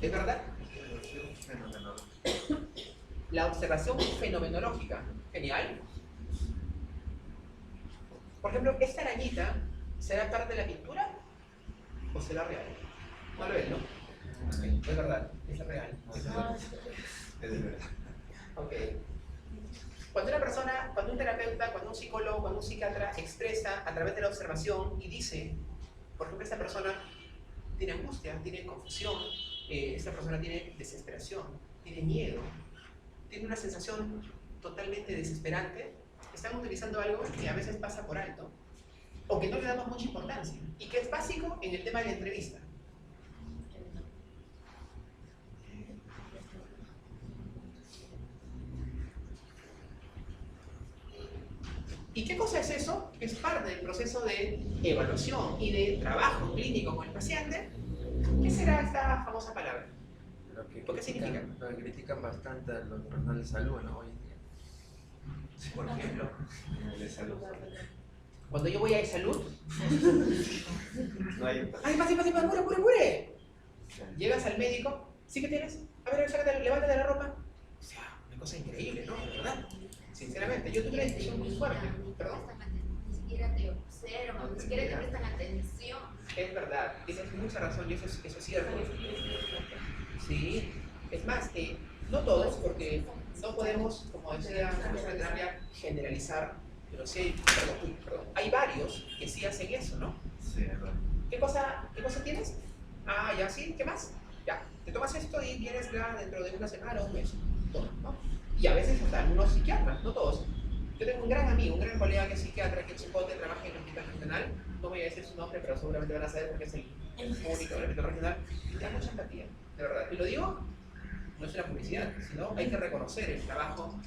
¿Es verdad? La observación fenomenológica. Genial. Por ejemplo, ¿esta arañita será parte de la pintura o será real? No lo ves, ¿no? Es verdad, es real. Es de verdad. Ok. Cuando una persona, cuando un terapeuta, cuando un psicólogo, cuando un psiquiatra expresa a través de la observación y dice, por ejemplo, esta persona tiene angustia, tiene confusión, esta persona tiene desesperación, tiene miedo, tiene una sensación totalmente desesperante, están utilizando algo que a veces pasa por alto o que no le damos mucha importancia y que es básico en el tema de la entrevista. ¿Y qué cosa es eso? Es parte del proceso de evaluación y de trabajo clínico con el paciente. ¿Qué será esta famosa palabra? ¿Qué significa? Lo que critican bastante a los profesionales de salud, ¿no? Hoy en día. Por ejemplo, De salud. cuando yo voy a salud, No hay. ¡ay, pase, apure! Llegas al médico, ¿sí que tienes? A ver, sácate, levántate la ropa. O sea, una cosa increíble, ¿no? ¿Verdad? Sinceramente, yo tuve una discusión muy fuerte, perdón. Ni siquiera te observan, ni siquiera te prestan atención. Es verdad, tienes mucha razón y eso es cierto. Sí, es más, no todos, porque no podemos, como decía nuestra terapia, generalizar, pero sí hay, perdón, hay varios que sí hacen eso, ¿no? Sí, es verdad. ¿Qué cosa tienes? Ah, ya, sí, ¿qué más? Ya, te tomas esto y vienes ya dentro de una semana o un mes. Toma, ¿no? Y a veces hasta algunos psiquiatras, no todos. Yo tengo un gran amigo, un gran colega que es psiquiatra, que en Chipote trabaja en el Hospital Regional. No voy a decir su nombre, pero seguramente van a saber porque es el único del Hospital Regional. Y te da mucha empatía, de verdad. Y lo digo, no es una publicidad, sino hay que reconocer el trabajo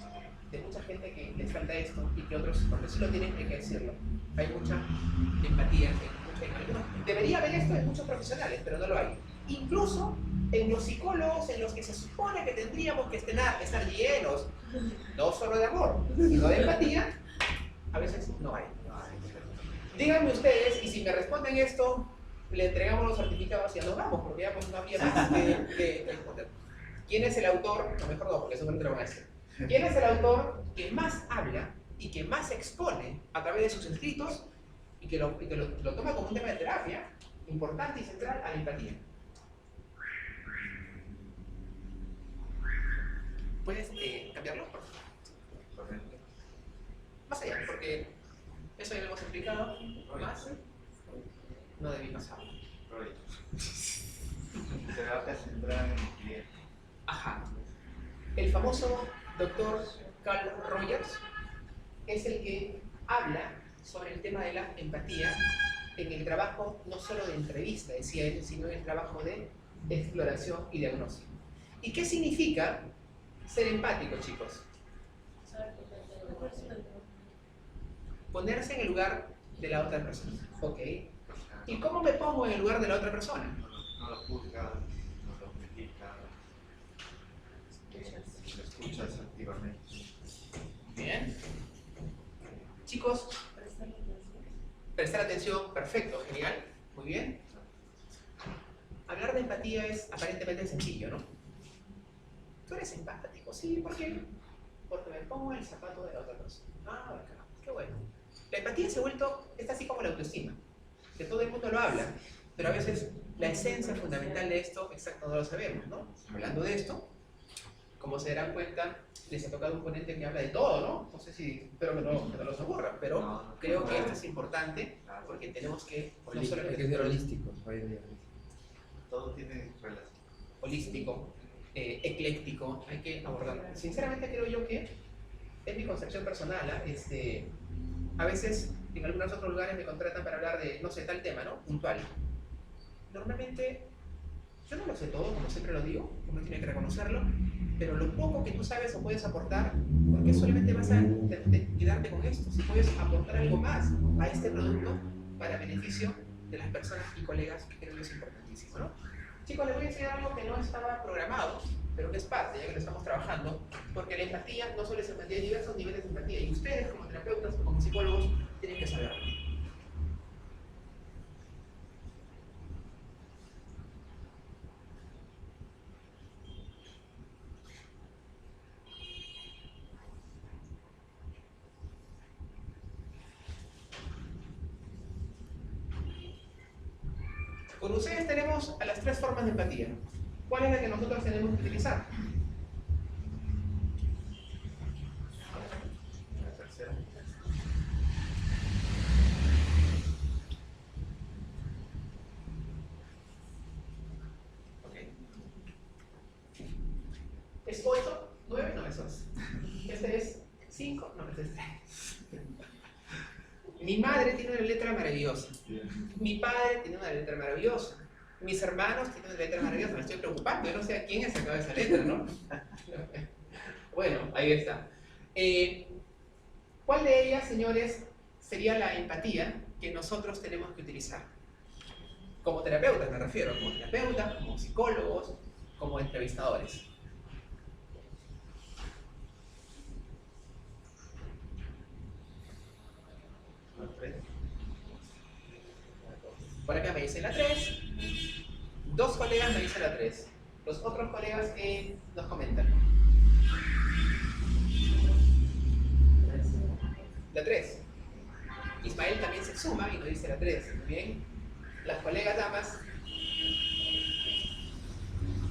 de mucha gente que les falta esto y que otros, porque sí lo tienen, hay que decirlo. Hay mucha empatía, debería haber esto en muchos profesionales, pero no lo hay. Incluso en los psicólogos, en los que se supone que tendríamos que estar llenos, no solo de amor, sino de empatía, a veces no hay. Díganme ustedes, y si me responden esto, le entregamos los certificados y ya nos vamos, porque ya pues no había más que responder. ¿Quién es el autor? No, mejor no, porque seguramente lo van a decir. ¿Quién es el autor que más habla y que más expone a través de sus escritos y que lo toma como un tema de terapia importante y central a la empatía? ¿Puedes cambiarlo, por favor? Más allá, porque eso ya lo hemos explicado. ¿Más? No debí pasar. Se va a centrar en el cliente. Ajá. El famoso doctor Carl Rogers es el que habla sobre el tema de la empatía en el trabajo no solo de entrevista, decía él, sino en el trabajo de exploración y diagnóstico. ¿Y qué significa ser empático, chicos? Ponerse en el lugar de la otra persona. ¿Ok? ¿Y cómo me pongo en el lugar de la otra persona? No lo juzgas, no lo criticas, lo escuchas activamente. Bien. Chicos, prestar atención, perfecto, genial, muy bien. Hablar de empatía es aparentemente sencillo, ¿no? Tú eres empático, sí, ¿por qué? Porque me pongo en el zapato de la otra persona. Ah, bacán, qué bueno. La empatía se ha vuelto, es así como la autoestima, que todo el mundo lo habla, pero a veces la esencia fundamental de esto, exacto, no lo sabemos, ¿no? Hablando de esto, como se darán cuenta, les ha tocado un ponente que habla de todo, ¿no? No sé si, espero que no los aburra, pero creo que esto es importante porque tenemos que, no solo Hay que ser holísticos hoy en día. Todo tiene relación. holístico, ecléctico, hay que abordarlo. Sinceramente creo yo que, es mi concepción personal, a veces en algunos otros lugares me contratan para hablar de, no sé, tal tema, ¿no? Puntual. Normalmente, yo no lo sé todo, como siempre lo digo, uno tiene que reconocerlo, pero lo poco que tú sabes o puedes aportar, porque solamente vas a quedarte con esto, si puedes aportar algo más a este producto para beneficio de las personas y colegas, que creo que es importantísimo, ¿no? Chicos, les voy a enseñar algo que no estaba programado, pero que es parte, ya que lo estamos trabajando, porque la empatía no solo es empatía, hay diversos niveles de empatía, y ustedes como terapeutas o como psicólogos tienen que saberlo. Con ustedes tenemos a las tres formas de empatía. ¿Cuál es la que nosotros tenemos que utilizar? La tercera. Ok. ¿Es 8? ¿9? No, es 11. Este es 5, no, este es 3. Mi madre tiene una letra maravillosa. Mi padre tiene una letra maravillosa. Mis hermanos tienen una letra maravillosa. Me estoy preocupando, yo no sé a quién ha sacado esa letra, ¿no? Bueno, ahí está. ¿Cuál de ellas, señores, sería la empatía que nosotros tenemos que utilizar? Como terapeutas me refiero, como terapeutas, como psicólogos, como entrevistadores. La 3. Por acá me dice la 3. Dos colegas me dicen la 3. Los otros colegas nos comentan. La 3. Ismael también se suma y nos dice la 3. Muy bien. Las colegas damas.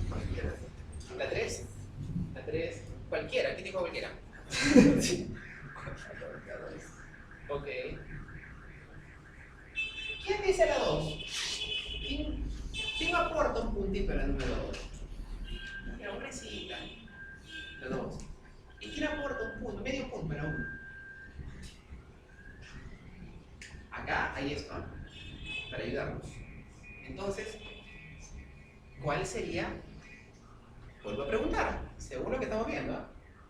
Cualquiera. La 3. La 3. Cualquiera. ¿Quién dijo cualquiera? Ok. ¿Quién dice la 2? ¿Quién aporta un puntito a la número 2? La hombrecita. La 2. ¿Y quién aporta un punto? Medio punto a la 1. Acá hay esto para ayudarnos. Entonces, ¿cuál sería? Vuelvo a preguntar, según lo que estamos viendo.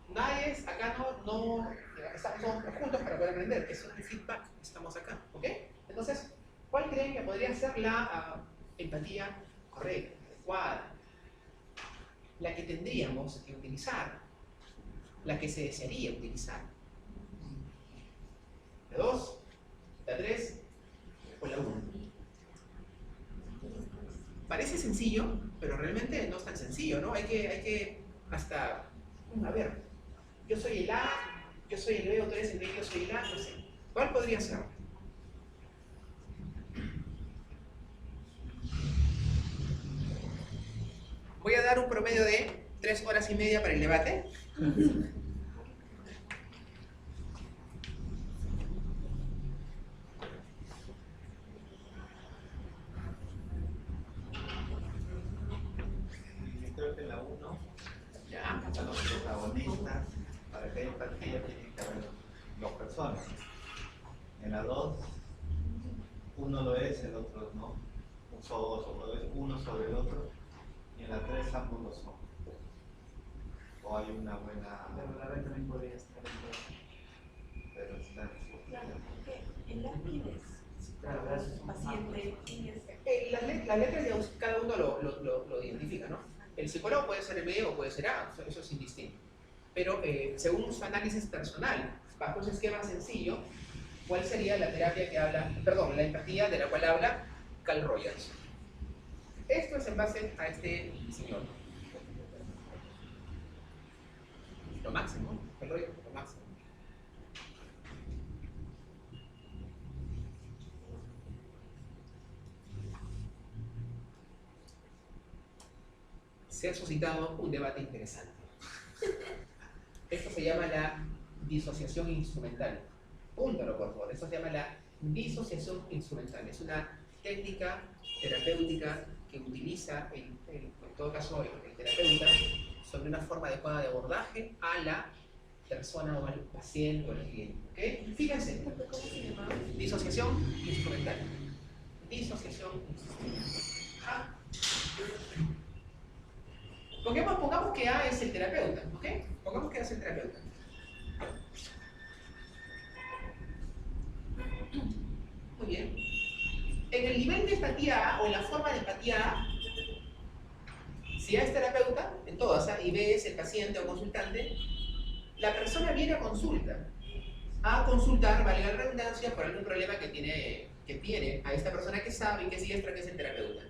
Nadie es, acá no estamos todos juntos para poder aprender. Es un feedback, estamos acá, ¿ok? Entonces, ¿cuál creen que podría ser la empatía correcta, adecuada? La que tendríamos que utilizar, la que se desearía utilizar. La 2, la 3 o la 1. Parece sencillo, pero realmente no es tan sencillo, ¿no? Hay que hasta, a ver, yo soy el A, yo soy el B, tú eres el B, yo soy el A, no sé. ¿Cuál podría ser? Voy a dar un promedio de 3 horas y media para el debate. Yo creo que en la 1, Ya. a los protagonistas, para que haya empatía, tienen que haber dos personas. En la 2, uno lo es, el otro no. Uno sobre el otro. Y en la 3, ambos lo son. O hay una buena. Pero la red también podría estar Pero está Claro, porque en la PIDES, Claro, para esos el son paciente, ¿quién es? Las letras ya cada uno lo identifica, ¿no? El psicólogo puede ser B o puede ser A, eso es indistinto. Pero según su análisis personal, bajo ese esquema sencillo, ¿cuál sería la terapia que habla, perdón, la empatía de la cual habla Carl Rogers? Esto es en base a este señor. Lo máximo, Carl Rogers, lo máximo. Se ha suscitado un debate interesante. Esto se llama la disociación instrumental. Púntalo, por favor. Esto se llama la disociación instrumental. Es una técnica terapéutica que utiliza, en todo caso, el terapeuta, sobre una forma adecuada de abordaje a la persona o al paciente o al cliente. ¿Okay? Fíjense, ¿Cómo se llamaba? disociación instrumental. Disociación instrumental. Ah. Pongamos que A es el terapeuta, ¿ok? Pongamos que A es el terapeuta. Muy bien. En el nivel de empatía A o en la forma de empatía A, si A es terapeuta, en todas, y B es el paciente o consultante, la persona viene a consulta. A consultar, vale la redundancia, por algún problema que tiene a esta persona que sabe y que es diestra, que es el terapeuta.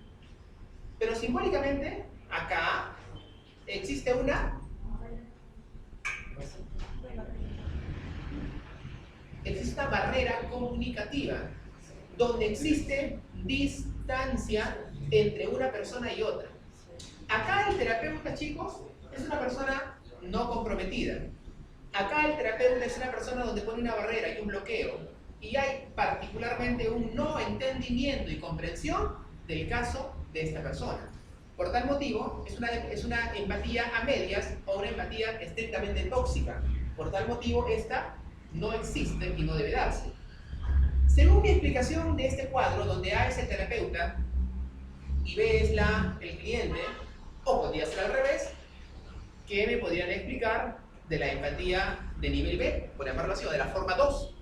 Pero simbólicamente, acá existe una barrera comunicativa donde existe distancia entre una persona y otra. Acá el terapeuta, chicos, es una persona no comprometida. Acá el terapeuta es una persona donde pone una barrera y un bloqueo. Y hay particularmente un no entendimiento y comprensión del caso de esta persona. Por tal motivo, es una empatía a medias o una empatía estrictamente tóxica. Por tal motivo, esta no existe y no debe darse. Según mi explicación de este cuadro, donde A es el terapeuta y B es el cliente, o podría ser al revés, ¿qué me podrían explicar de la empatía de nivel B, por llamarlo así, o de la forma 2?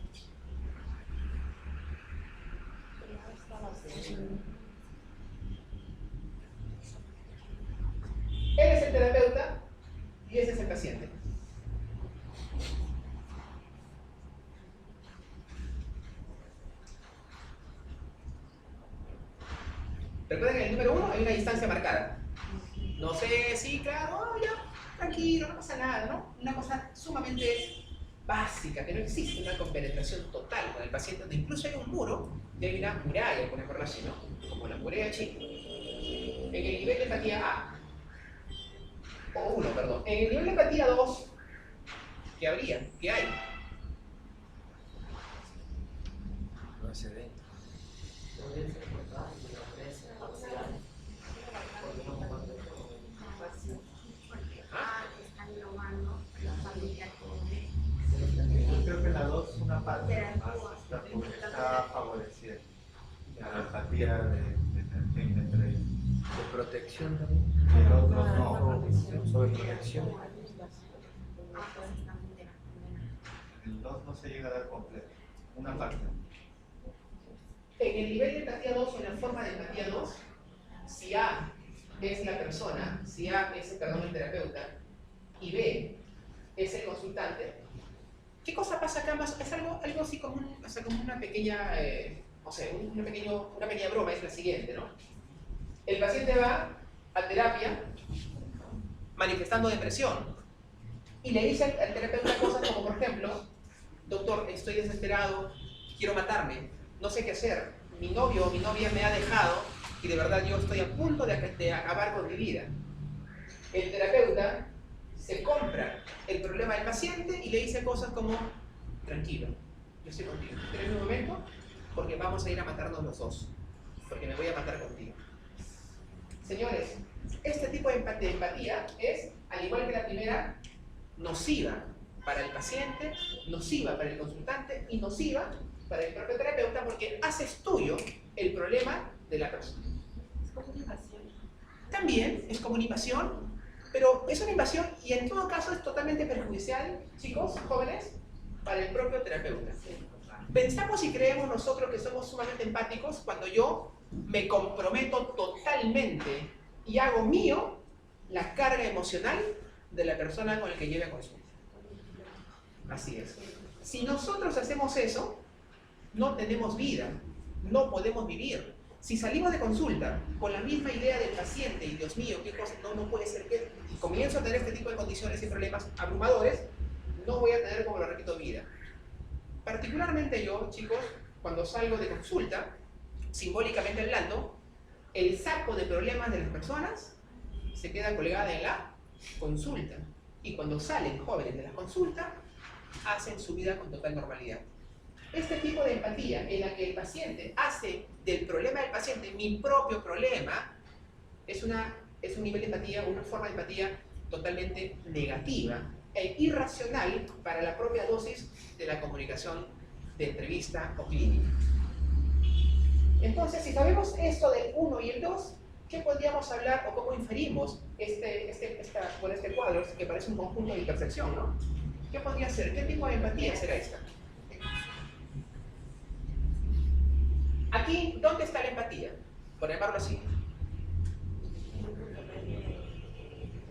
Él es el terapeuta y ese es el paciente. Recuerden que en el número 1 hay una distancia marcada. No sé si, claro, ya, tranquilo, no pasa nada, ¿no? Una cosa sumamente básica, que no existe una compenetración total con el paciente, donde incluso hay un muro y hay una muralla, por ejemplo, así, ¿no? Como la muralla china. En el nivel de empatía A, o 1, perdón. En el nivel de empatía 2, ¿qué habría? ¿Qué hay? No se ve. Está englobando la familia con Yo creo que la 2, una parte más está favoreciendo la empatía de atención entre ellos. De protección también. Y el otro no. Sobre protección. El 2 no se llega a dar completo. Una parte. En el nivel de empatía 2 o en la forma de empatía 2, si A es la persona, si A es el terapeuta y B es el consultante, ¿qué cosa pasa acá más? Es algo así como, como una pequeña, una pequeña broma, es la siguiente, ¿no? El paciente va a terapia manifestando depresión y le dice al terapeuta cosas como, por ejemplo, doctor, estoy desesperado, quiero matarme, no sé qué hacer, mi novio o mi novia me ha dejado y de verdad yo estoy a punto de acabar con mi vida. El terapeuta se compra el problema del paciente y le dice cosas como, tranquilo, yo estoy contigo, espera un momento porque vamos a ir a matarnos los dos, porque me voy a matar contigo. Señores, este tipo de empatía es, al igual que la primera, nociva para el paciente, nociva para el consultante y nociva para el propio terapeuta porque haces tuyo el problema de la persona. Es como una invasión. También es como una invasión, pero es una invasión y en todo caso es totalmente perjudicial, chicos, jóvenes, para el propio terapeuta. Pensamos y creemos nosotros que somos sumamente empáticos cuando yo me comprometo totalmente y hago mío la carga emocional de la persona con la que lleve a consulta. Así es. Si nosotros hacemos eso, no tenemos vida, no podemos vivir. Si salimos de consulta con la misma idea del paciente y Dios mío, qué cosa, no puede ser que, y comienzo a tener este tipo de condiciones y problemas abrumadores, no voy a tener, como lo repito, vida. Particularmente yo, chicos, cuando salgo de consulta, simbólicamente hablando, el saco de problemas de las personas se queda colgada en la consulta. Y cuando salen jóvenes de la consulta, hacen su vida con total normalidad. Este tipo de empatía en la que el paciente hace del problema del paciente mi propio problema es un nivel de empatía, una forma de empatía totalmente negativa e irracional para la propia dosis de la comunicación de entrevista o clínica. Entonces, si sabemos esto del 1 y el 2, ¿qué podríamos hablar o cómo inferimos con este cuadro que parece un conjunto de intersección, ¿no? ¿Qué podría ser? ¿Qué tipo de empatía será esta? Aquí, ¿dónde está la empatía? Por llamarlo así.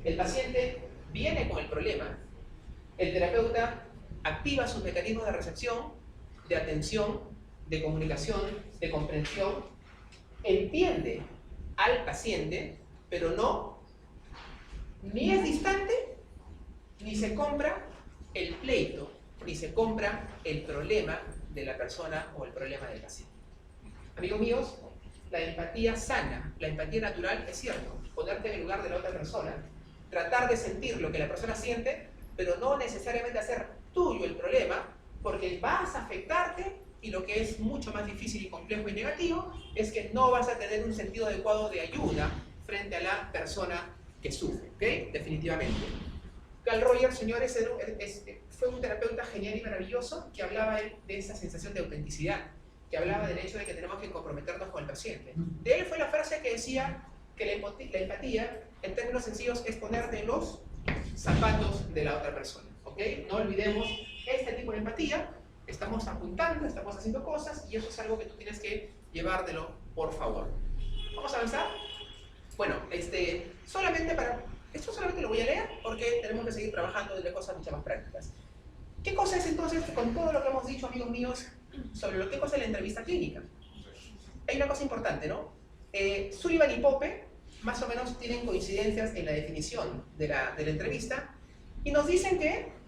El paciente viene con el problema, el terapeuta activa sus mecanismos de recepción, de atención, de comunicación, de comprensión, entiende al paciente, pero no, ni es distante, ni se compra el pleito, ni se compra el problema de la persona o el problema del paciente. Amigos míos, la empatía sana, la empatía natural, es cierto, ponerte en el lugar de la otra persona, tratar de sentir lo que la persona siente, pero no necesariamente hacer tuyo el problema, porque vas a afectarte y lo que es mucho más difícil y complejo y negativo es que no vas a tener un sentido adecuado de ayuda frente a la persona que sufre, ¿ok? Definitivamente. Carl Rogers, señores, fue un terapeuta genial y maravilloso que hablaba él de esa sensación de autenticidad, que hablaba del hecho de que tenemos que comprometernos con el paciente. De él fue la frase que decía que la empatía, en términos sencillos, es ponerte en los zapatos de la otra persona, ¿ok? No olvidemos este tipo de empatía. Estamos apuntando, estamos haciendo cosas y eso es algo que tú tienes que llevártelo, por favor. ¿Vamos a avanzar? Bueno, esto solamente lo voy a leer porque tenemos que seguir trabajando de cosas mucho más prácticas. ¿Qué cosa es entonces, con todo lo que hemos dicho, amigos míos, sobre lo que cosa es la entrevista clínica? Hay una cosa importante, ¿no? Sullivan y Pope más o menos tienen coincidencias en la definición de la entrevista y nos dicen que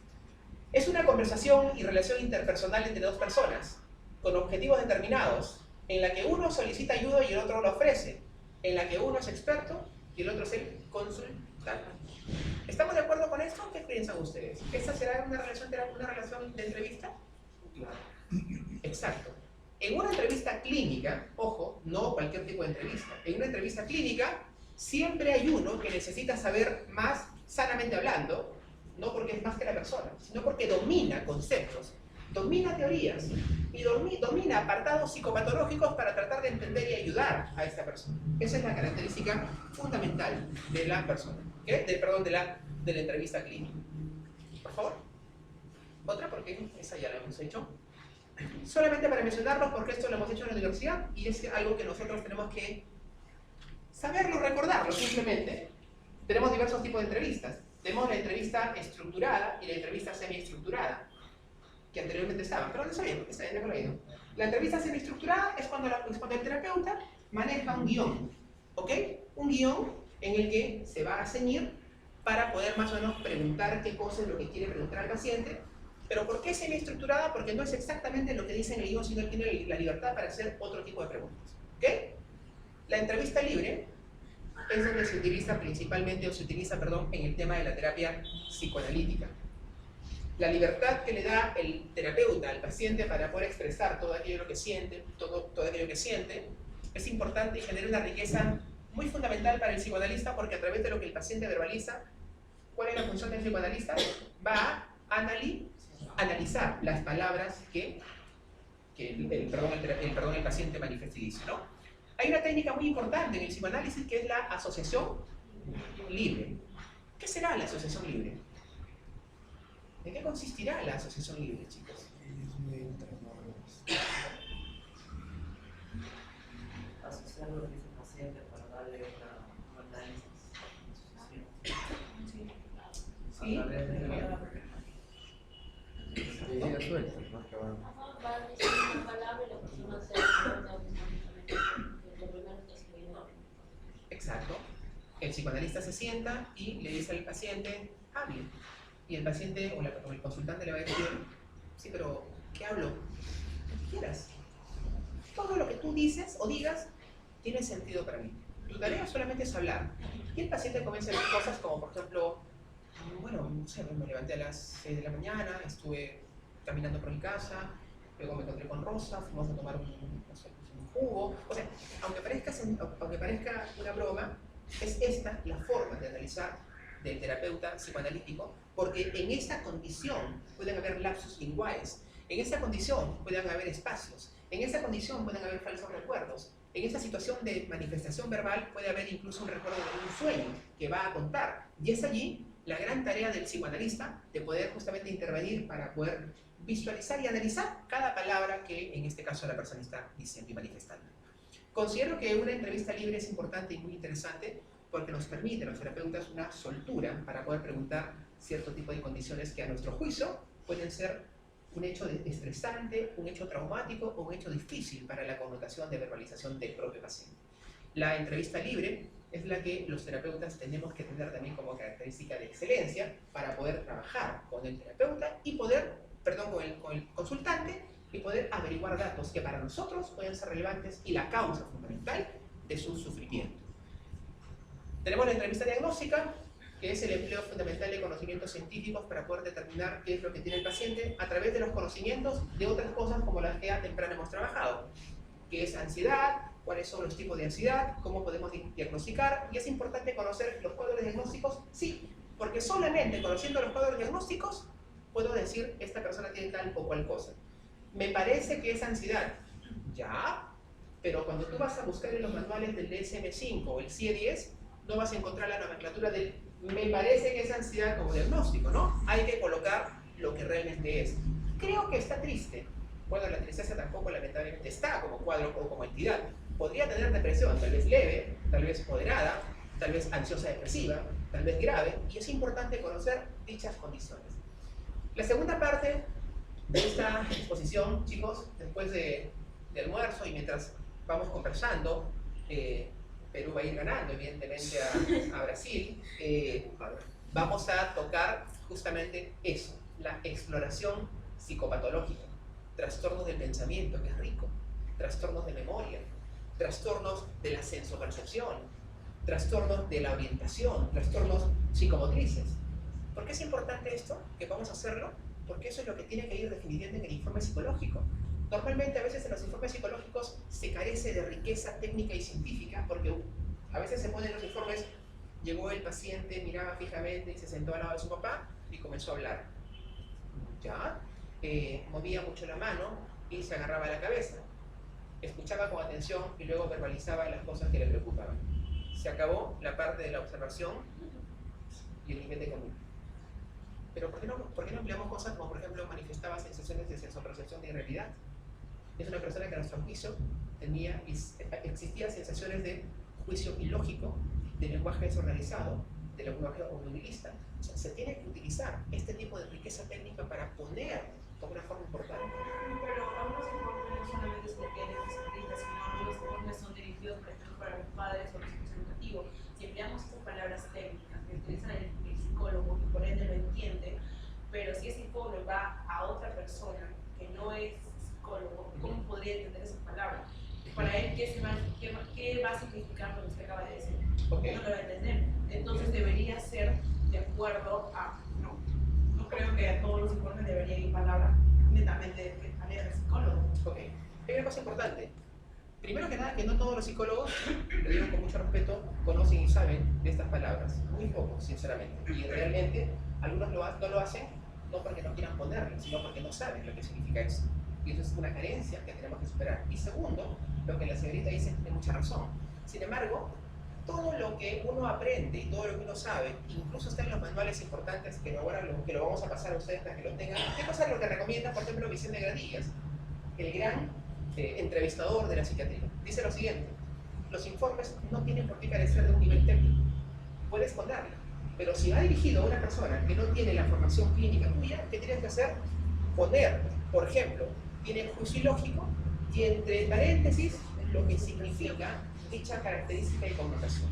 es una conversación y relación interpersonal entre dos personas con objetivos determinados en la que uno solicita ayuda y el otro la ofrece, en la que uno es experto y el otro es el consultante. ¿Estamos de acuerdo con esto? ¿Qué piensan ustedes? ¿Esta será una relación de entrevista? Claro. Exacto. En una entrevista clínica, ojo, no cualquier tipo de entrevista, en una entrevista clínica siempre hay uno que necesita saber más, sanamente hablando, no porque es más que la persona, sino porque domina conceptos, domina teorías y domina apartados psicopatológicos para tratar de entender y ayudar a esta persona. Esa es la característica fundamental de la persona, de la entrevista clínica. Por favor. Otra, porque esa ya la hemos hecho. Solamente para mencionarlos, porque esto lo hemos hecho en la universidad y es algo que nosotros tenemos que saberlo, recordarlo simplemente. Tenemos diversos tipos de entrevistas. Tenemos la entrevista estructurada y la entrevista semiestructurada, que anteriormente estaban, pero no está bien, no lo he leído. La entrevista semiestructurada es cuando el terapeuta maneja un guión, ¿ok? Un guión en el que se va a ceñir para poder más o menos preguntar qué cosa es lo que quiere preguntar al paciente. ¿Pero por qué semiestructurada? Porque no es exactamente lo que dice en el guión, sino que tiene la libertad para hacer otro tipo de preguntas, ¿ok? La entrevista libre es donde se utiliza principalmente, en el tema de la terapia psicoanalítica. La libertad que le da el terapeuta al paciente para poder expresar todo aquello que siente, todo aquello que siente, es importante y genera una riqueza muy fundamental para el psicoanalista porque a través de lo que el paciente verbaliza, ¿cuál es la función del psicoanalista? Va a analizar las palabras que el paciente manifiesta y dice, ¿no? Hay una técnica muy importante en el psicoanálisis que es la asociación libre. ¿Qué será la asociación libre? ¿En qué consistirá la asociación libre, chicos? Asociar lo que dice el paciente para darle un análisis. ¿Sí? Idea suelta, ¿no? Que van- Va a decir una palabra y la persona se responde automáticamente lo primero que se viene. Exacto. El psicoanalista se sienta y le dice al paciente, hable. Y el paciente o el consultante le va a decir, sí, pero ¿qué hablo? Lo que quieras. Todo lo que tú dices o digas tiene sentido para mí. Tu tarea solamente es hablar. Y el paciente comienza a decir cosas como, por ejemplo, bueno, no sé, me levanté a las 6 de la mañana, estuve caminando por mi casa, luego me encontré con Rosa, fuimos a tomar un jugo. O sea, aunque parezca una broma, es esta la forma de analizar del terapeuta psicoanalítico, porque en esa condición pueden haber lapsus linguales, en esa condición pueden haber espacios, en esa condición pueden haber falsos recuerdos, en esa situación de manifestación verbal puede haber incluso un recuerdo de un sueño que va a contar, y es allí la gran tarea del psicoanalista de poder justamente intervenir para poder visualizar y analizar cada palabra que en este caso la persona está diciendo y manifestando. Considero que una entrevista libre es importante y muy interesante porque nos permite a los terapeutas una soltura para poder preguntar cierto tipo de condiciones que a nuestro juicio pueden ser un hecho estresante, un hecho traumático o un hecho difícil para la connotación de verbalización del propio paciente. La entrevista libre es la que los terapeutas tenemos que tener también como característica de excelencia para poder trabajar con el terapeuta y con el consultante y poder averiguar datos que para nosotros pueden ser relevantes y la causa fundamental es un sufrimiento. Tenemos la entrevista diagnóstica, que es el empleo fundamental de conocimientos científicos para poder determinar qué es lo que tiene el paciente a través de los conocimientos de otras cosas como las que ya temprano hemos trabajado, que es ansiedad, cuáles son los tipos de ansiedad, cómo podemos diagnosticar, y es importante conocer los cuadros diagnósticos, sí, porque solamente conociendo los cuadros diagnósticos puedo decir esta persona tiene tal o cual cosa. Me parece que es ansiedad, ya, pero cuando tú vas a buscar en los manuales del DSM-5 o el CIE-10, no vas a encontrar la nomenclatura del me parece que es ansiedad como diagnóstico, ¿no? Hay que colocar lo que realmente es. Creo que está triste. Bueno, la tristeza tampoco lamentablemente está como cuadro o como entidad. Podría tener depresión, tal vez leve, tal vez moderada, tal vez ansiosa depresiva, tal vez grave, y es importante conocer dichas condiciones. La segunda parte de esta exposición, chicos, después de almuerzo y mientras vamos conversando, Perú va a ir ganando evidentemente a Brasil, vamos a tocar justamente eso, la exploración psicopatológica, trastornos del pensamiento, que es rico, trastornos de memoria, trastornos de la sensopercepción, trastornos de la orientación, trastornos psicomotrices. ¿Por qué es importante esto? Que vamos a hacerlo, porque eso es lo que tiene que ir definiendo en el informe psicológico. Normalmente a veces en los informes psicológicos se carece de riqueza técnica y científica, porque a veces se ponen los informes, llegó el paciente, miraba fijamente y se sentó al lado de su papá y comenzó a hablar. ¿Ya? Movía mucho la mano y se agarraba la cabeza. Escuchaba con atención y luego verbalizaba las cosas que le preocupaban. Se acabó la parte de la observación y el nivel de conducta. Pero ¿por qué no empleamos cosas como, por ejemplo, manifestaba sensaciones de sensopercepción de irrealidad? Es una persona que a nuestro juicio existían sensaciones de juicio ilógico, de lenguaje desorganizado, de lenguaje omnibilista. O sea, se tiene que utilizar este tipo de riqueza técnica para poner como una forma importante. Pero algunos informes no solamente se requieren escritas, sino algunos informes son dirigidos, por ejemplo, para los padres o los centros educativos. Si empleamos estas palabras técnicas que utiliza el psicólogo y por ende lo entiende, pero si ese psicólogo va a otra persona que no es psicólogo, ¿cómo podría entender esas palabras? Para él, ¿qué va a significar lo que usted acaba de decir? Okay. No lo va a entender. Entonces debería ser de acuerdo a... No creo que a todos los informes deberían ir palabras netamente de manera de psicólogo. Ok. Hay una cosa importante. Primero que nada, que no todos los psicólogos, lo digo con mucho respeto, conocen y saben de estas palabras. Muy pocos, sinceramente. Y realmente, algunos no lo hacen no porque no quieran ponerlo, sino porque no saben lo que significa eso. Y eso es una carencia que tenemos que superar. Y segundo, lo que la señorita dice tiene mucha razón. Sin embargo, todo lo que uno aprende y todo lo que uno sabe, incluso está en los manuales importantes, que ahora que lo vamos a pasar a ustedes para que lo tengan. ¿Qué cosa es lo que recomienda, por ejemplo, Vicente Gradillas, el gran entrevistador de la psiquiatría? Dice lo siguiente: los informes no tienen por qué carecer de un nivel técnico. Puedes ponerlo, pero si va dirigido a una persona que no tiene la formación clínica tuya, ¿qué tienes que hacer? Poner, por ejemplo, tiene juicio ilógico y entre paréntesis lo que significa dicha característica y connotación.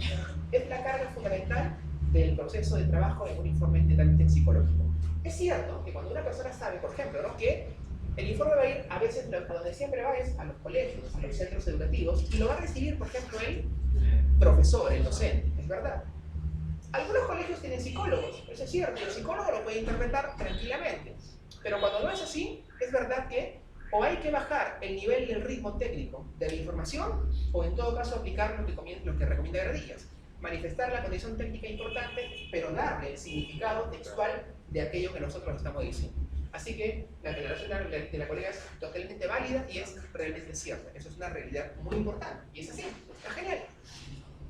Es la carga fundamental del proceso de trabajo en un informe netamente psicológico. Es cierto que cuando una persona sabe, por ejemplo, ¿no?, que el informe va a ir a veces a donde siempre va es a los colegios, a los centros educativos, y lo va a recibir, por ejemplo, el profesor, el docente, es verdad. Algunos colegios tienen psicólogos, eso es cierto, y el psicólogo lo puede interpretar tranquilamente. Pero cuando no es así, es verdad que o hay que bajar el nivel y el ritmo técnico de la información, o en todo caso aplicar lo que recomienda Gradillas. Manifestar la condición técnica importante, pero darle el significado textual de aquello que nosotros estamos diciendo. Así que la declaración de la colega es totalmente válida y es realmente cierta. Eso es una realidad muy importante. Y es así, está genial.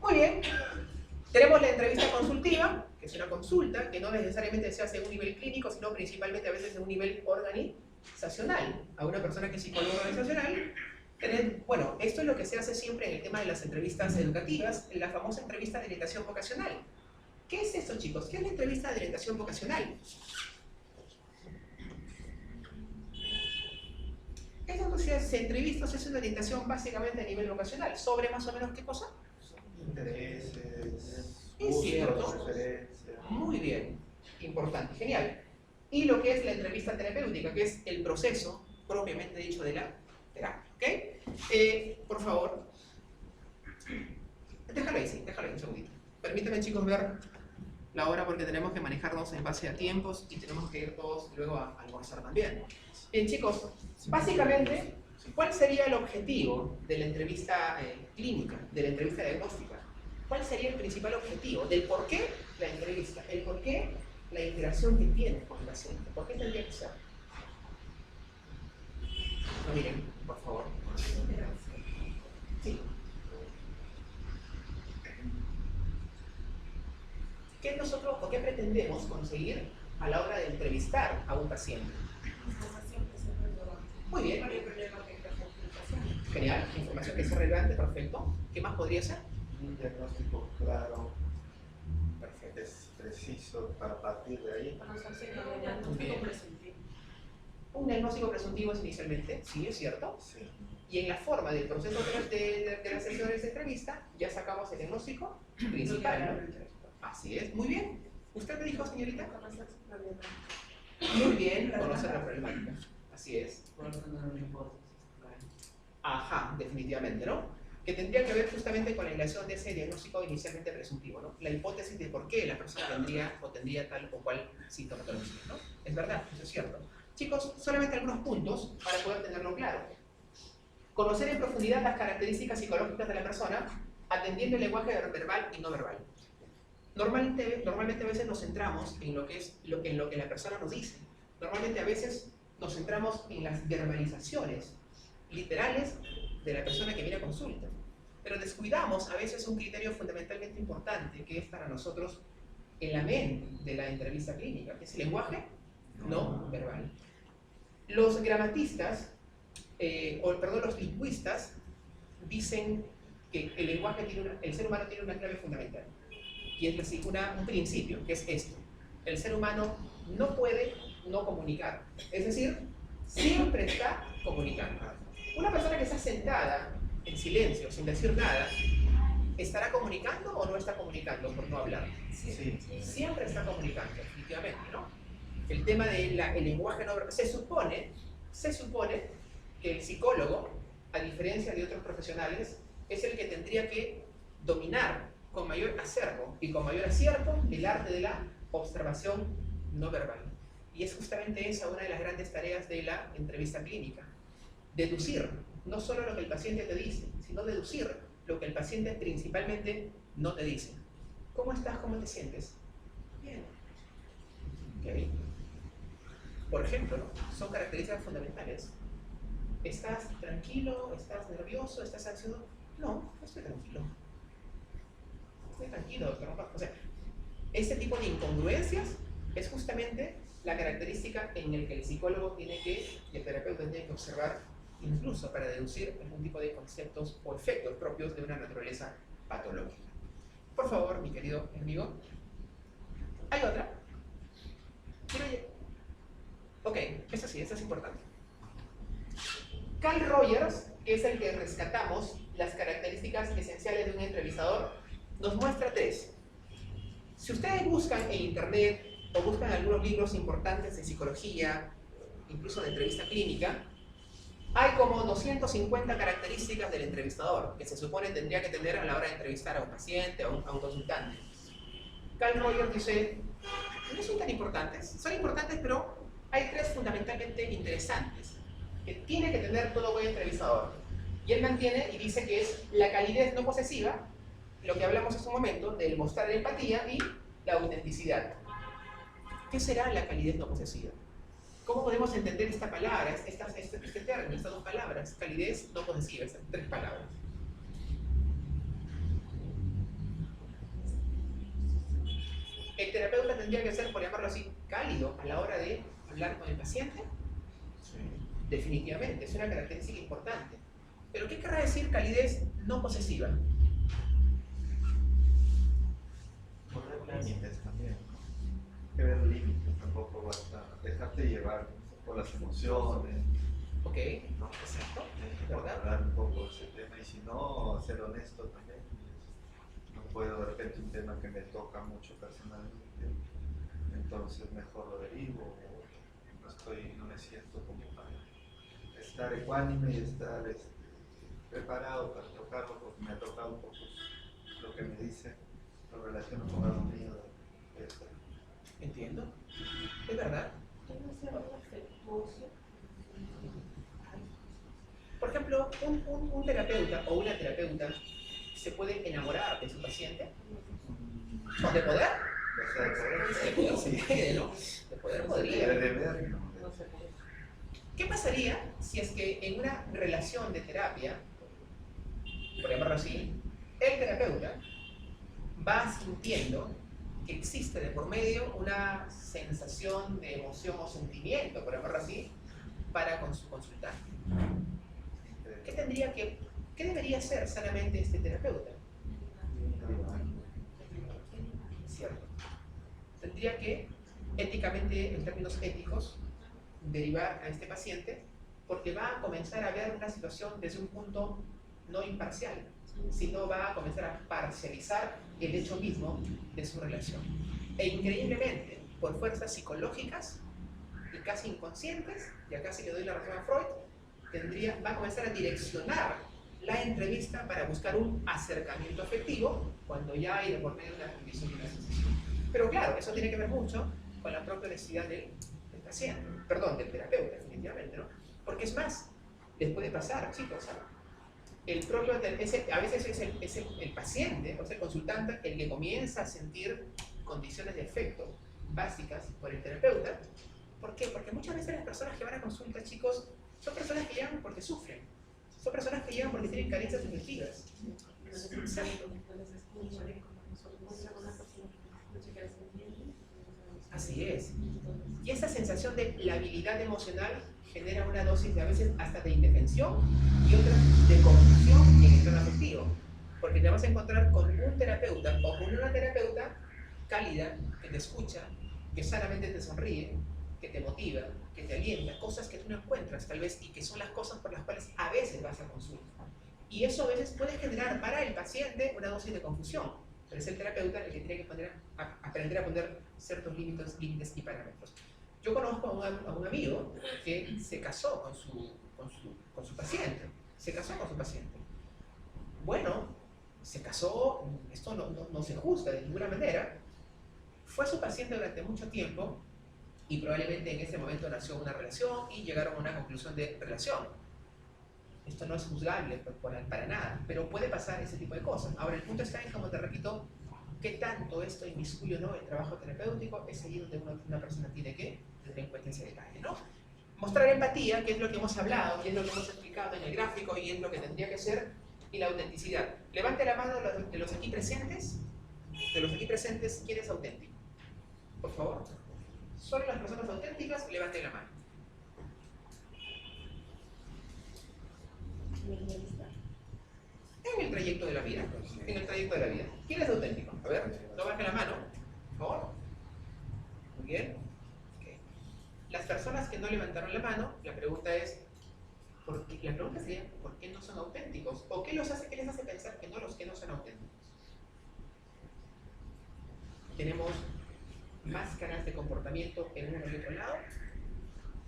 Muy bien. Tenemos la entrevista consultiva, que es una consulta que no necesariamente se hace en un nivel clínico, sino principalmente a veces en un nivel organizacional. A una persona que es psicóloga organizacional, bueno, esto es lo que se hace siempre en el tema de las entrevistas educativas, en la famosa entrevista de orientación vocacional. ¿Qué es esto, chicos? ¿Qué es la entrevista de orientación vocacional? Es donde se entrevista, se hace una orientación básicamente a nivel vocacional. ¿Sobre más o menos qué cosa? Intereses, Es cierto. preferencias. Muy bien, importante, genial. Y lo que es la entrevista terapéutica, que es el proceso propiamente dicho de la terapia. ¿Ok? Por favor. Déjalo ahí, sí, déjalo ahí un segundito. Permítanme, chicos, ver la hora porque tenemos que manejarnos en base a tiempos y tenemos que ir todos luego a almorzar también. Bien, chicos, básicamente, ¿cuál sería el objetivo de la entrevista clínica, de la entrevista diagnóstica? ¿Cuál sería el principal objetivo? Del por qué la entrevista, el por qué la interacción que tienes con el paciente. ¿Por qué tendría que ser? No, miren, por favor. Sí. ¿Qué nosotros o qué pretendemos conseguir a la hora de entrevistar a un paciente? Información que sea relevante. Muy bien. No hay problema que haya comunicación. Genial, información que sea relevante, perfecto. ¿Qué más podría ser? Un diagnóstico claro, Perfecto. es preciso para partir de ahí. Cuando se hace un Bien. diagnóstico presentivo. Un diagnóstico presuntivo es inicialmente, sí, es cierto. Sí. Y en la forma del proceso de las sesiones de entrevista, ya sacamos el diagnóstico principal, ¿no? Así es, muy bien. ¿Usted me dijo, señorita? Conocer su problema. Muy bien, conocer la problemática. Así es. Por eso no una hipótesis, claro. Ajá, definitivamente, ¿no? Que tendría que ver justamente con la relación de ese diagnóstico inicialmente presuntivo, ¿no? La hipótesis de por qué la persona tendría tal o cual sintomatología, ¿no? Es verdad, eso es cierto. Chicos, solamente algunos puntos para poder tenerlo claro. Conocer en profundidad las características psicológicas de la persona, atendiendo el lenguaje verbal y no verbal. Normalmente a veces nos centramos en lo que la persona nos dice. Normalmente a veces nos centramos en las verbalizaciones literales de la persona que viene a consulta. Pero descuidamos a veces un criterio fundamentalmente importante que es para nosotros el amén de la entrevista clínica, que es el lenguaje no verbal. Los gramatistas, los lingüistas, dicen que el lenguaje el ser humano tiene una clave fundamental. Y es así, un principio, que es esto. El ser humano no puede no comunicar. Es decir, siempre está comunicando. Una persona que está sentada en silencio, sin decir nada, ¿estará comunicando o no está comunicando por no hablar? Sí. Siempre está comunicando, definitivamente, ¿no? El tema del lenguaje no verbal. Se supone que el psicólogo, a diferencia de otros profesionales, es el que tendría que dominar con mayor acervo y con mayor acierto el arte de la observación no verbal. Y es justamente esa una de las grandes tareas de la entrevista clínica. Deducir no solo lo que el paciente te dice, sino deducir lo que el paciente principalmente no te dice. ¿Cómo estás? ¿Cómo te sientes? Bien. Okay. Por ejemplo, ¿no? Son características fundamentales. ¿Estás tranquilo? ¿Estás nervioso? ¿Estás ansioso? No, estoy tranquilo. Estoy tranquilo, doctor. O sea, este tipo de incongruencias es justamente la característica en el que el psicólogo y el terapeuta tiene que observar, incluso para deducir algún tipo de conceptos o efectos propios de una naturaleza patológica. Por favor, mi querido amigo. ¿Hay otra? Ok, esta sí, esta es importante. Carl Rogers, que es el que rescatamos las características esenciales de un entrevistador, nos muestra 3. Si ustedes buscan en internet o buscan algunos libros importantes de psicología, incluso de entrevista clínica, hay como 250 características del entrevistador que se supone tendría que tener a la hora de entrevistar a un paciente o a un consultante. Carl Rogers dice, no son tan importantes, son importantes, pero hay 3 fundamentalmente interesantes que tiene que tener todo buen entrevistador. Y él mantiene y dice que es la calidez no posesiva, lo que hablamos hace un momento, del mostrar empatía y la autenticidad. ¿Qué será la calidez no posesiva? ¿Cómo podemos entender esta palabra, este término, estas 2 palabras? Calidez no posesiva, estas 3 palabras. El terapeuta tendría que ser, por llamarlo así, cálido a la hora de hablar con el paciente. Sí. Definitivamente, es una característica importante. Pero ¿qué querrá decir calidez no posesiva? Poner límites también, ¿no? Que ver límites, tampoco basta dejarte llevar por las emociones, Ok, ¿no? exacto. ¿Verdad? Hablar un poco de ese tema y si no, ser honesto también. No puedo de repente un tema que me toca mucho personalmente, entonces mejor lo derivo, o no me siento como para estar ecuánime y estar preparado para tocarlo, porque me ha tocado un poco lo que me dice lo relaciono con algo mío. Entiendo. Es verdad. Por ejemplo, un terapeuta o una terapeuta se puede enamorar de su paciente. ¿O de poder? De poder se puede, ¿no? De poder podría. De ver, no. ¿Qué pasaría si es que en una relación de terapia, por llamarlo así, el terapeuta va sintiendo que existe de por medio una sensación de emoción o sentimiento, por llamarlo así, para con su consultante? ¿Qué debería hacer sanamente este terapeuta? ¿Cierto? Tendría que, éticamente, en términos éticos, derivar a este paciente porque va a comenzar a ver una situación desde un punto no imparcial, sino va a comenzar a parcializar el hecho mismo de su relación. E increíblemente, por fuerzas psicológicas y casi inconscientes, y acá sí le doy la razón a Freud, va a comenzar a direccionar la entrevista para buscar un acercamiento afectivo cuando ya hay de por medio una condición y una sensación. Pero claro, eso tiene que ver mucho con la propia necesidad del paciente, perdón, del terapeuta, definitivamente, ¿no? Porque es más, les puede pasar, chicos, a veces es el paciente, o sea, el consultante, el que comienza a sentir condiciones de afecto básicas por el terapeuta. ¿Por qué? Porque muchas veces las personas que van a consulta, chicos, son personas que llegan porque sufren, son personas que llegan porque tienen carencias afectivas. Así es. Y esa sensación de labilidad emocional genera una dosis de a veces hasta de indefensión y otra de confusión en el plano afectivo. Porque te vas a encontrar con un terapeuta o con una terapeuta cálida, que te escucha, que sanamente te sonríe, que te motiva, que te alienta, cosas que tú no encuentras tal vez y que son las cosas por las cuales a veces vas a consulta. Y eso a veces puede generar para el paciente una dosis de confusión, pero es el terapeuta el que tiene que aprender a poner ciertos límites y parámetros. Yo conozco a un amigo que se casó con su paciente, Bueno, se casó, esto no se juzga de ninguna manera, fue su paciente durante mucho tiempo y probablemente en ese momento nació una relación y llegaron a una conclusión de relación. Esto no es juzgable para nada, pero puede pasar ese tipo de cosas. Ahora, el punto está en, como te repito, qué tanto esto inmiscuye o no el trabajo terapéutico, es ahí donde una persona tiene que tener en cuenta ese detalle, ¿no? Mostrar empatía, que es lo que hemos hablado, y es lo que hemos explicado en el gráfico, y es lo que tendría que ser, y la autenticidad. Levante la mano de los aquí presentes. De los aquí presentes, ¿quién es auténtico? Por favor. Solo las personas auténticas, levanten la mano. En el trayecto de la vida. ¿Quién es auténtico? A ver, no baje la mano, por favor. Muy bien. Okay. Las personas que no levantaron la mano, la pregunta es, ¿por qué no son auténticos? ¿O qué les hace pensar que no son auténticos? Tenemos máscaras de comportamiento en uno y otro lado.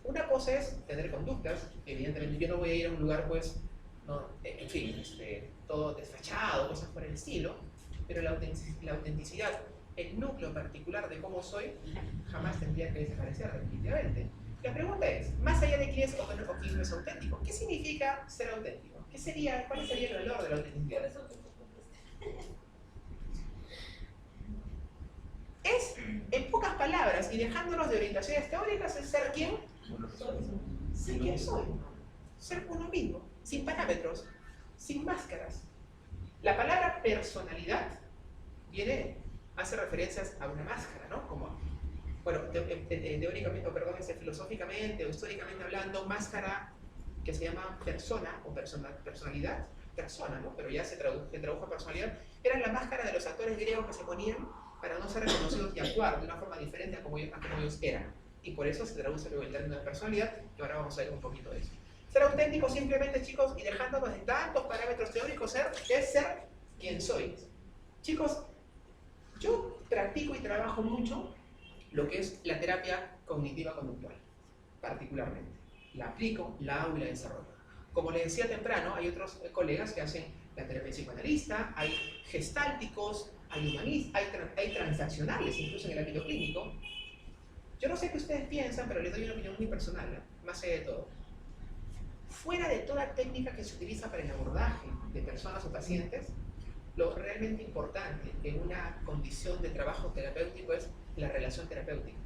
Una cosa es tener conductas, evidentemente yo no voy a ir a un lugar pues, no, en fin, todo desfachado, cosas por el estilo, pero la autenticidad, el núcleo particular de cómo soy, jamás tendría que desaparecer definitivamente. La pregunta es, más allá de quién es o quién no es auténtico, ¿qué significa ser auténtico? ¿Cuál sería el valor de la autenticidad? Es, en pocas palabras, y dejándonos de orientaciones teóricas, es ser quién. Ser quién soy. Ser uno mismo, sin parámetros, sin máscaras. La palabra personalidad hace referencias a una máscara, ¿no? Como, bueno, teóricamente, o perdón, filosóficamente o históricamente hablando, máscara que se llama persona o personalidad, persona, ¿no? Pero ya se tradujo a personalidad, era la máscara de los actores griegos que se ponían para no ser reconocidos y actuar de una forma diferente a como ellos eran. Y por eso se traduce luego el término de personalidad, que ahora vamos a ver un poquito de eso. Ser auténtico simplemente, chicos, y dejándonos de tantos parámetros teóricos, es ser quien soy. Chicos, yo practico y trabajo mucho lo que es la terapia cognitiva conductual, particularmente. La aplico, la hago y la desarrollo. Como les decía temprano, hay otros colegas que hacen la terapia psicoanalista, hay gestálticos, hay humanistas, hay transaccionales, incluso en el ámbito clínico. Yo no sé qué ustedes piensan, pero les doy una opinión muy personal, ¿no? Más allá de todo. Fuera de toda técnica que se utiliza para el abordaje de personas o pacientes, lo realmente importante en una condición de trabajo terapéutico es la relación terapéutica.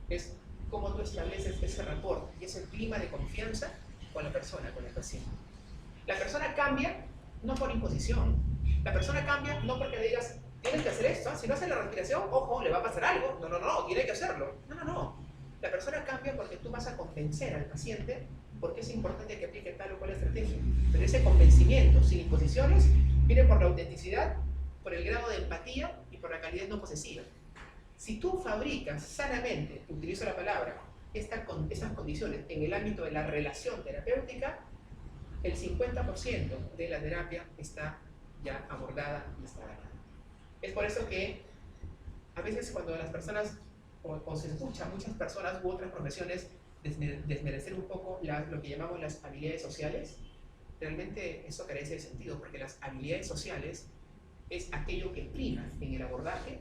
Es cómo tú estableces ese rapport y ese clima de confianza con la persona, con el paciente. La persona cambia no por imposición. La persona cambia no porque le digas, tienes que hacer esto, si no hace la respiración, ojo, le va a pasar algo. No, no, no, tiene que hacerlo. No, no, no. La persona cambia porque tú vas a convencer al paciente porque es importante que aplique tal o cual estrategia. Pero ese convencimiento, sin imposiciones, viene por la autenticidad, por el grado de empatía y por la calidad no posesiva. Si tú fabricas sanamente, utilizo la palabra, esas condiciones en el ámbito de la relación terapéutica, el 50% de la terapia está ya abordada y está ganada. Es por eso que a veces cuando las personas, o se escucha a muchas personas u otras profesiones desmerecer un poco lo que llamamos las habilidades sociales, realmente eso carece de sentido, porque las habilidades sociales es aquello que prima en el abordaje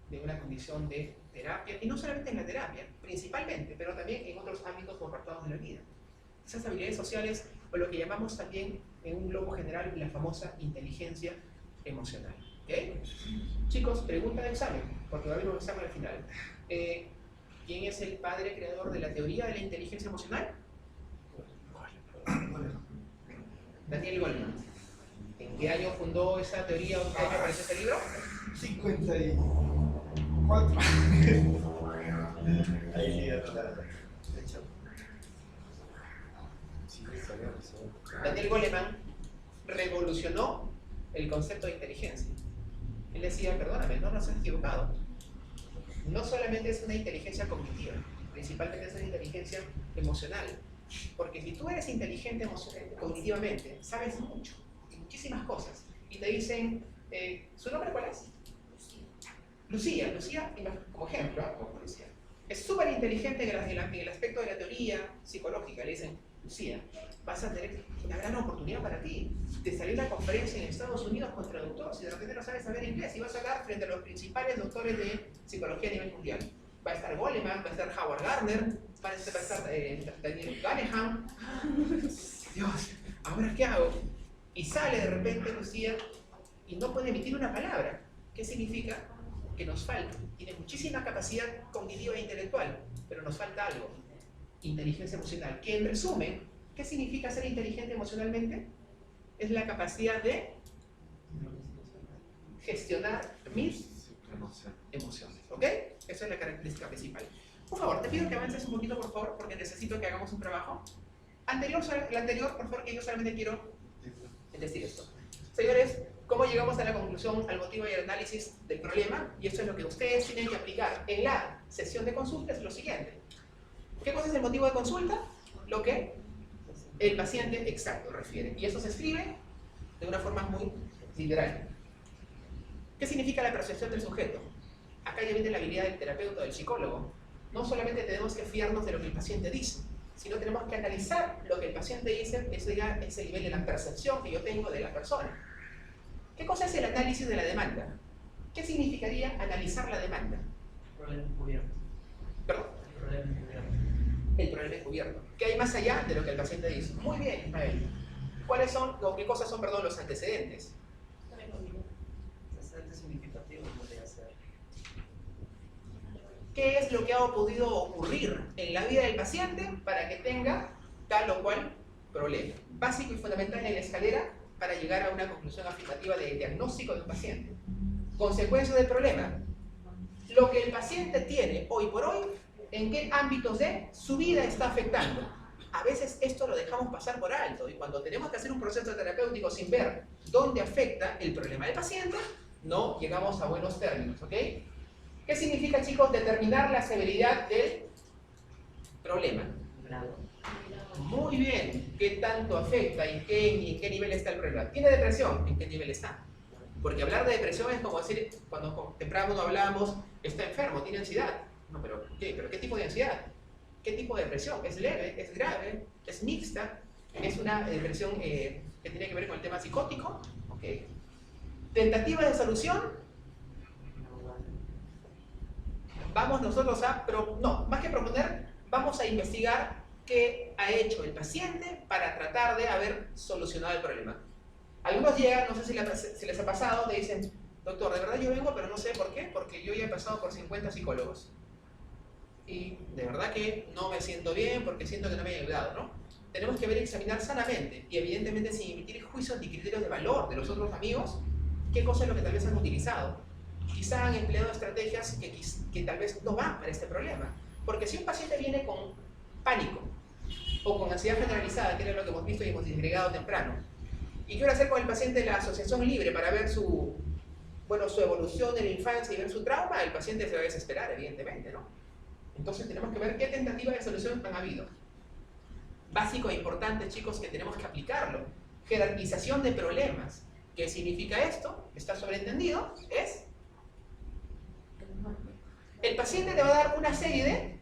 de una condición de terapia, y no solamente en la terapia, principalmente, pero también en otros ámbitos o apartados de la vida. Esas habilidades sociales, o lo que llamamos también en un globo general la famosa inteligencia emocional. ¿Okay? Chicos, pregunta de examen, porque va a haber un examen al final. ¿Quién es el padre creador de la teoría de la inteligencia emocional? Daniel Goleman. ¿En qué año fundó esa teoría o en qué año apareció ese libro? 54. Ahí sí, Daniel Goleman revolucionó el concepto de inteligencia. Él decía, perdóname, no nos has equivocado. No solamente es una inteligencia cognitiva, principalmente es una inteligencia emocional. Porque si tú eres inteligente cognitivamente, sabes mucho, muchísimas cosas. Y te dicen, ¿su nombre cuál es? Lucía, como ejemplo, como Lucía. Es súper inteligente en el aspecto de la teoría psicológica. Le dicen, Lucía, vas a tener una gran oportunidad para ti de salir a una conferencia en Estados Unidos con traductor, si de repente no sabes saber inglés, y vas a hablar frente a los principales doctores de psicología a nivel mundial. Va a estar Goleman, va a estar Howard Gardner, va a estar Daniel Kahneman. Dios, ¿ahora qué hago? Y sale de repente Lucía y no puede emitir una palabra. ¿Qué significa? Que nos falta. Tiene muchísima capacidad cognitiva e intelectual, pero nos falta algo. Inteligencia emocional. Que en resumen, ¿qué significa ser inteligente emocionalmente? Es la capacidad de gestionar mis emociones. ¿Ok? Esa es la característica principal. Por favor, te pido que avances un poquito, por favor, porque necesito que hagamos un trabajo. El anterior, por favor, que yo solamente quiero decir esto. Señores, ¿cómo llegamos a la conclusión, al motivo y al análisis del problema? Y esto es lo que ustedes tienen que aplicar en la sesión de consulta, es lo siguiente. ¿Qué cosa es el motivo de consulta? Lo que el paciente exacto refiere. Y eso se escribe de una forma muy literal. ¿Qué significa la percepción del sujeto? Acá ya viene la habilidad del terapeuta o del psicólogo. No solamente tenemos que fiarnos de lo que el paciente dice, sino tenemos que analizar lo que el paciente dice, ese nivel de la percepción que yo tengo de la persona. ¿Qué cosa es el análisis de la demanda? ¿Qué significaría analizar la demanda? Problema encubierto. ¿Perdón? Problema encubierto. El problema encubierto. ¿Qué hay más allá de lo que el paciente dice? Muy bien, Ismael. ¿Cuáles son, o qué cosas son, perdón, los antecedentes? Antecedentes significativos podría ser. ¿Qué es lo que ha podido ocurrir en la vida del paciente para que tenga tal o cual problema? Básico y fundamental en la escalera para llegar a una conclusión afirmativa de diagnóstico de un paciente. Consecuencia del problema. Lo que el paciente tiene hoy por hoy, ¿en qué ámbitos de su vida está afectando? A veces esto lo dejamos pasar por alto y cuando tenemos que hacer un proceso terapéutico sin ver dónde afecta el problema del paciente, no llegamos a buenos términos, ¿ok? ¿Qué significa, chicos, determinar la severidad del problema? Grado. Muy bien. ¿Qué tanto afecta y en qué nivel está el problema? ¿Tiene depresión? ¿En qué nivel está? Porque hablar de depresión es como decir, cuando temprano hablábamos, está enfermo, tiene ansiedad. No, pero ¿qué tipo de ansiedad? ¿Qué tipo de depresión? ¿Es leve? ¿Es grave? ¿Es mixta? ¿Es una depresión que tiene que ver con el tema psicótico? ¿Ok? ¿Ok? Tentativa de solución. Vamos nosotros a, no, más que proponer, vamos a investigar qué ha hecho el paciente para tratar de haber solucionado el problema. Algunos llegan, no sé si les ha pasado, te dicen, doctor, de verdad yo vengo, pero no sé por qué, porque yo ya he pasado por 50 psicólogos. Y de verdad que no me siento bien porque siento que no me han ayudado, ¿no? Tenemos que ver y examinar sanamente y evidentemente sin emitir juicios ni criterios de valor de los otros amigos, qué cosa es lo que tal vez han utilizado. Quizá han empleado estrategias que tal vez no van para este problema. Porque si un paciente viene con pánico o con ansiedad generalizada, que era lo que hemos visto y hemos disgregado temprano, y quiero hacer con el paciente la asociación libre para ver su evolución en la infancia y ver su trauma, el paciente se va a desesperar, evidentemente, ¿no? Entonces tenemos que ver qué tentativa de solución han habido. Básico e importante, chicos, que tenemos que aplicarlo. Jerarquización de problemas. ¿Qué significa esto? Está sobreentendido. Es el paciente te va a dar una serie de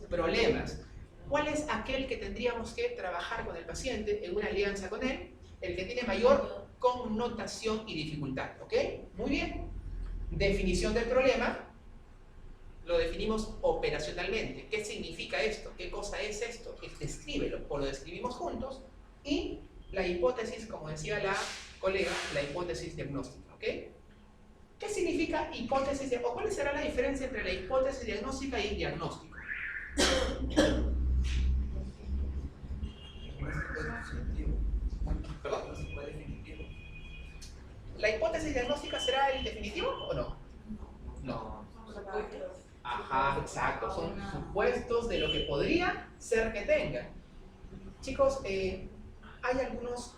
problemas. ¿Cuál es aquel que tendríamos que trabajar con el paciente en una alianza con él? El que tiene mayor connotación y dificultad. ¿Ok? Muy bien. Definición del problema. Lo definimos operacionalmente. ¿Qué significa esto? ¿Qué cosa es esto? Descríbelo o lo describimos juntos. Y la hipótesis, como decía la colega, la hipótesis diagnóstica. ¿Ok? ¿Qué significa hipótesis o cuál será la diferencia entre la hipótesis diagnóstica y diagnóstico? ¿Perdón? ¿La hipótesis diagnóstica será el definitivo o no? No. Ajá, exacto. Son supuestos de lo que podría ser que tenga. Chicos, hay algunos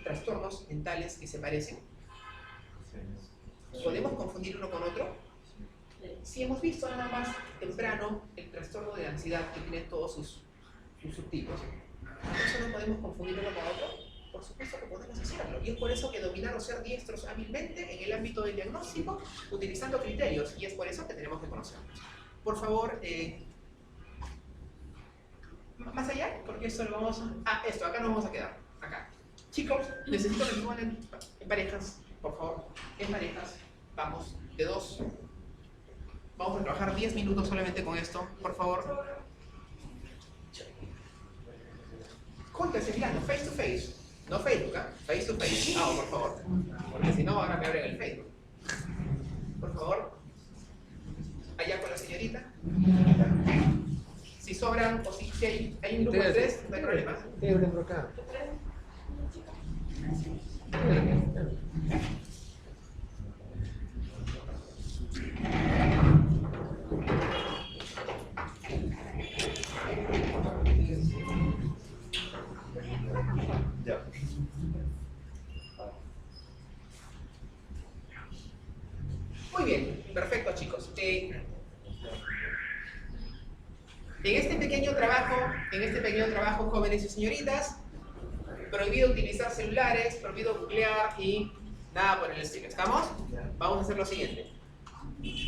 trastornos mentales que se parecen. ¿Podemos confundir uno con otro? Si hemos visto nada más temprano el trastorno de ansiedad que tiene todos sus subtipos, ¿eso no podemos confundir uno con otro? Por supuesto que podemos hacerlo, y es por eso que dominar o ser diestros hábilmente en el ámbito del diagnóstico, utilizando criterios, y es por eso que tenemos que conocerlos. Por favor, más allá, porque esto lo vamos a... esto, acá nos vamos a quedar, acá. Chicos, necesito que me pongan en parejas, por favor, en parejas, vamos, de dos. Vamos a trabajar 10 minutos solamente con esto, por favor. Júntense mirando, face to face. No Facebook, ¿eh? Face to face. No, por favor. Porque si no, ahora me abren el Facebook. Por favor. Allá con la señorita. Si sobran o si hay un grupo de 3, no hay problema. Tiene por acá. Ya. Muy bien, perfecto, chicos. En este pequeño trabajo, jóvenes y señoritas, prohibido utilizar celulares, prohibido googlear y nada por el estilo. ¿Estamos? Vamos a hacer lo siguiente.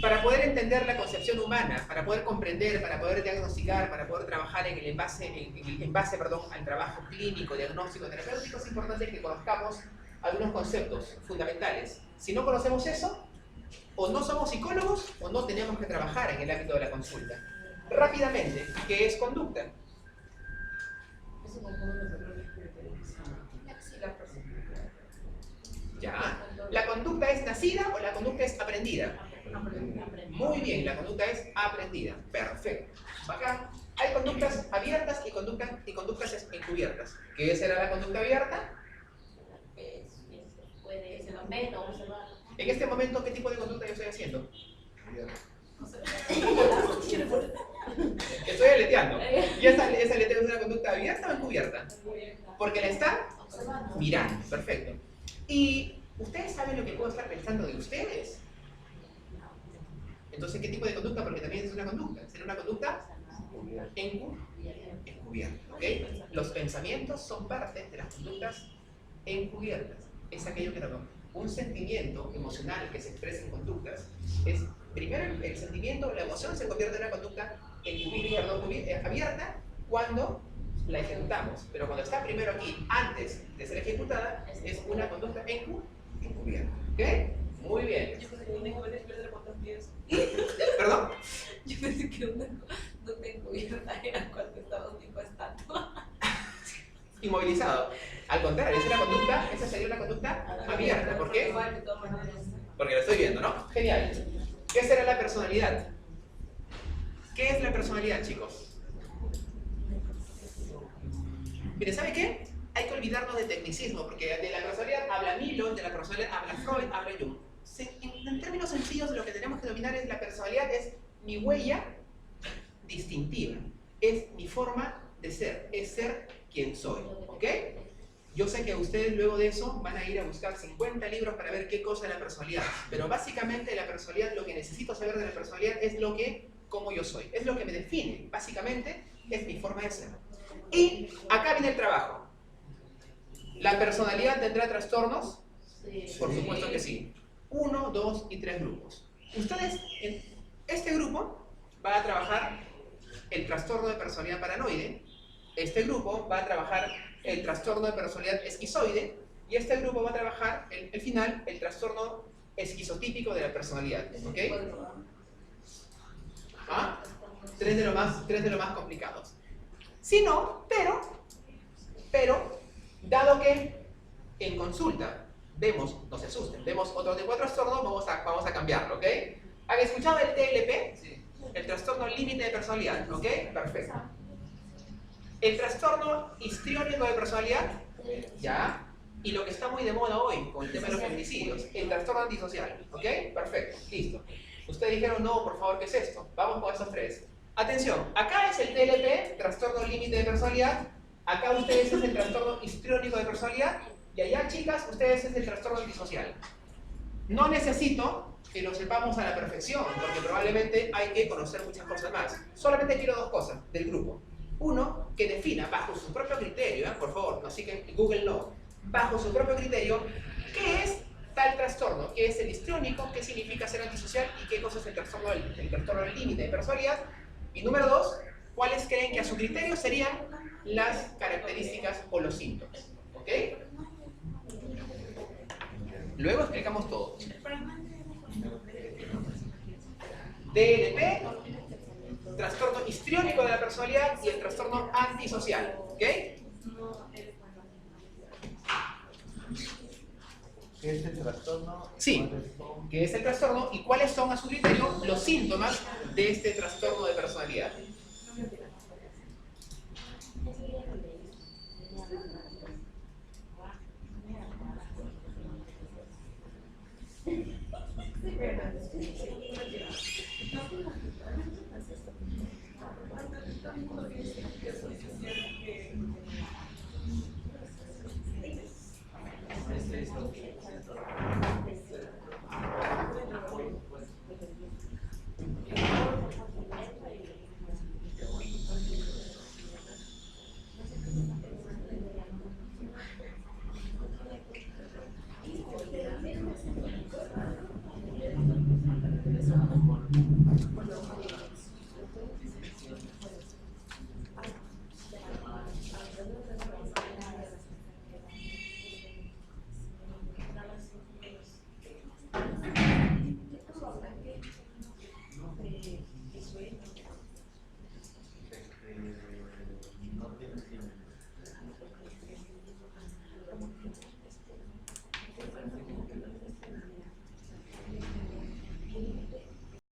Para poder entender la concepción humana, para poder comprender, para poder diagnosticar, para poder trabajar en el base al trabajo clínico, diagnóstico, terapéutico, es importante que conozcamos algunos conceptos fundamentales. Si no conocemos eso, o no somos psicólogos o no tenemos que trabajar en el ámbito de la consulta. Rápidamente, ¿qué es conducta? Ya. ¿La conducta es nacida o la conducta es aprendida? Muy bien, la conducta es aprendida. Perfecto. Acá hay conductas abiertas y conductas encubiertas. ¿Qué será la conducta abierta? Puede ser meta o observar. En este momento, ¿qué tipo de conducta yo estoy haciendo? Estoy aleteando. ¿Y esa aleteo es una conducta abierta o encubierta? Porque la está mirando. Perfecto. ¿Y ustedes saben lo que puedo estar pensando de ustedes? Entonces, ¿qué tipo de conducta? Porque también es una conducta. ¿Será una conducta? Encubierta. ¿Okay? Los pensamientos son parte de las conductas encubiertas. Es aquello que no. Un sentimiento emocional que se expresa en conductas es, primero, el sentimiento, la emoción se convierte en una conducta abierta cuando la ejecutamos. Pero cuando está primero aquí, antes de ser ejecutada, es una conducta encubierta. ¿Ok? Muy bien. Yo pensé que una encubierta era cuántos pies. ¿Perdón? Yo pensé que una conducta encubierta era cuando estaba un tipo estatua. Inmovilizado. Al contrario, esa sería una conducta abierta. ¿Por qué? Igual, de todas maneras. Porque lo estoy viendo, ¿no? Genial. ¿Qué será la personalidad? ¿Qué es la personalidad, chicos? Mire, ¿sabe qué? Hay que olvidarnos de tecnicismo, porque de la personalidad habla Milo, de la personalidad habla Freud, habla Jung. En términos sencillos, lo que tenemos que dominar es la personalidad, es mi huella distintiva, es mi forma de ser, es ser quien soy, ¿ok? Yo sé que ustedes luego de eso van a ir a buscar 50 libros para ver qué cosa es la personalidad, pero básicamente la personalidad, lo que necesito saber de la personalidad es cómo yo soy, es lo que me define, básicamente es mi forma de ser. Y acá viene el trabajo. ¿La personalidad tendrá trastornos? Sí. Por supuesto que sí. 1, 2 y 3 grupos. Ustedes, en este grupo va a trabajar el trastorno de personalidad paranoide, este grupo va a trabajar el trastorno de personalidad esquizoide y este grupo va a trabajar, el final, el trastorno esquizotípico de la personalidad. ¿Ok? ¿Ah? Tres de los más complicados. Si no, pero, dado que en consulta vemos, no se asusten, vemos otro tipo de trastorno, vamos a cambiarlo, ¿ok? ¿Han escuchado el TLP? Sí. El trastorno límite de personalidad, ¿ok? Perfecto. El trastorno histriónico de personalidad, ¿ya? Y lo que está muy de moda hoy con el tema de los feminicidios, el trastorno antisocial, ¿ok? Perfecto, listo. Ustedes dijeron, no, por favor, ¿qué es esto? Vamos con esos tres. Atención, acá es el TLP, trastorno límite de personalidad, acá ustedes es el trastorno histriónico de personalidad, y allá, chicas, ustedes es el trastorno antisocial. No necesito que lo sepamos a la perfección, porque probablemente hay que conocer muchas cosas más. Solamente quiero dos cosas del grupo. Uno, que defina bajo su propio criterio, por favor, así que Google no, bajo su propio criterio, qué es tal trastorno, qué es el histriónico, qué significa ser antisocial y qué cosa es el trastorno del límite de personalidad. Y número dos, cuáles creen que a su criterio serían las características o los síntomas. ¿Ok? Luego explicamos todo. DLP, trastorno histriónico de la personalidad y el trastorno antisocial. ¿Ok? ¿Qué es el trastorno? Sí, ¿qué es el trastorno y cuáles son a su criterio los síntomas de este trastorno de personalidad?